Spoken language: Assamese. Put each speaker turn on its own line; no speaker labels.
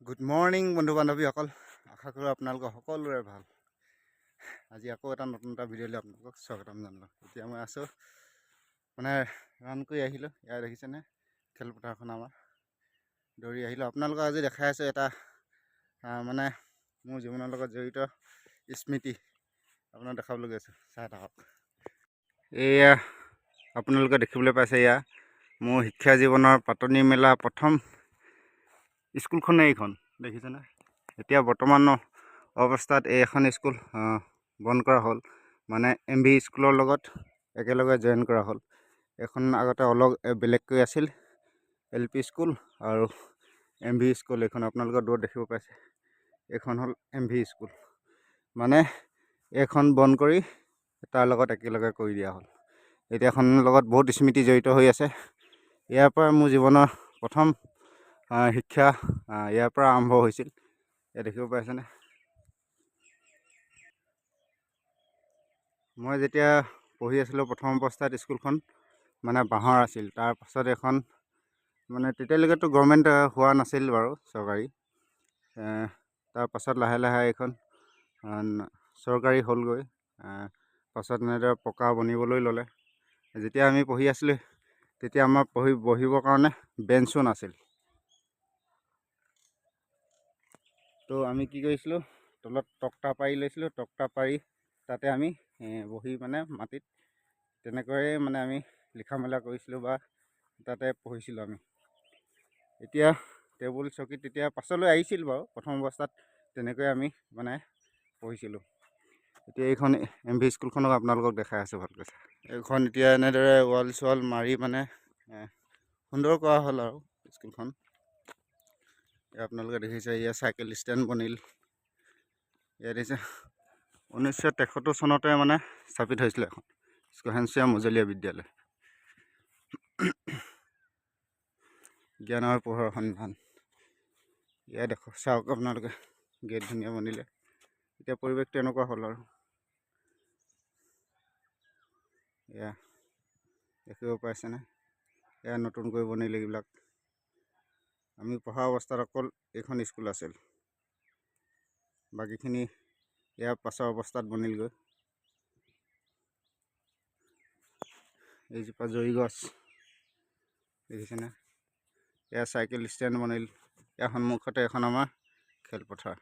গুড মৰ্ণিং বন্ধু বান্ধৱীসকল, আশা কৰোঁ আপোনালোকৰ সকলোৰে ভাল। আজি আকৌ এটা নতুন এটা ভিডিঅ'লৈ আপোনালোকক স্বাগতম জনালোঁ। এতিয়া মই আছোঁ ৰান কৰি আহিলোঁ। ইয়াত দেখিছেনে খেলপথাৰখন আমাৰ দৌৰি আহিলোঁ। আপোনালোকক আজি দেখাই আছোঁ এটা মোৰ জীৱনৰ লগত জড়িত স্মৃতি আপোনাক দেখাবলৈ গৈছোঁ। চাই থাকক। এয়া আপোনালোকে দেখিবলৈ পাইছে, এয়া মোৰ শিক্ষা জীৱনৰ পাতনি মেলা প্ৰথম স্কুলখনে এইখন দেখিছেনে। এতিয়া বৰ্তমান অৱস্থাত এখন স্কুল বন্ধ কৰা হ'ল, MV স্কুলৰ লগত একেলগে জইন কৰা হ'ল। এখন আগতে অলপ বেলেগকৈ আছিল, LP স্কুল আৰু MV স্কুল। এইখন আপোনালোকে দূৰত দেখিব পাইছে, এইখন হ'ল MV স্কুল। এইখন বন্ধ কৰি তাৰ লগত একেলগে কৰি দিয়া হ'ল। এতিয়া এখনৰ লগত বহুত স্মৃতি জড়িত হৈ আছে। ইয়াৰ পৰা মোৰ জীৱনৰ প্ৰথম শিক্ষা ইয়াৰ পৰা আৰম্ভ হৈছিল। ইয়াত দেখিব পাইছেনে। মই যেতিয়া পঢ়ি আছিলোঁ প্ৰথম অৱস্থাত স্কুলখন বাঁহৰ আছিল। তাৰপাছত এখন তেতিয়ালৈকেতো গভৰ্ণমেণ্ট হোৱা নাছিল বাৰু, চৰকাৰী। তাৰপাছত লাহে লাহে এইখন চৰকাৰী হ'লগৈ। পাছত এনেদৰে পকা বনিবলৈ ল'লে। যেতিয়া আমি পঢ়ি আছিলোঁ তেতিয়া আমাৰ বহিবৰ কাৰণে বেঞ্চো নাছিল। তো আমি কি কৰিছিলোঁ, তলত তক্তা পাৰি লৈছিলোঁ। তক্তা পাৰি তাতে আমি বহি মাটিত তেনেকৈয়ে আমি লিখা মেলা কৰিছিলোঁ বা তাতে পঢ়িছিলোঁ আমি। এতিয়া টেবুল চকী তেতিয়া পাছলৈ আহিছিল বাৰু, প্ৰথম অৱস্থাত তেনেকৈ আমি পঢ়িছিলোঁ। এতিয়া এইখন MV স্কুলখনক আপোনালোকক দেখাই আছোঁ ভালকৈ। এইখন এতিয়া এনেদৰে ৱাল চোৱাল মাৰি সুন্দৰ কৰা হ'ল আৰু স্কুলখন। আপোনালোকে দেখিছে, ইয়াত চাইকেল ষ্টেণ্ড বনিল। ইয়াত দেখিছে 1973 চনতে স্থাপিত হৈছিলে এখন হেনচিয়া মজলীয়া বিদ্যালয়। জ্ঞানৰ পোহৰৰ সন্ধান। ইয়াত চাওক আপোনালোকে, গেট ধুনীয়া বনিলে। এতিয়া পৰিৱেশটো এনেকুৱা হ'ল আৰু এয়া দেখিব পাইছেনে। এয়া নতুনকৈ বনিল এইবিলাক। আমি পঢ়া অৱস্থাত অকল এইখন স্কুল আছিল, বাকীখিনি ইয়াৰ পাছৰ অৱস্থাত বনিলগৈ। এইজোপা জৰি গছ দেখিছেনে। এয়া চাইকেল ষ্টেণ্ড বনিল। ইয়াৰ সন্মুখতে এখন আমাৰ খেলপথাৰ।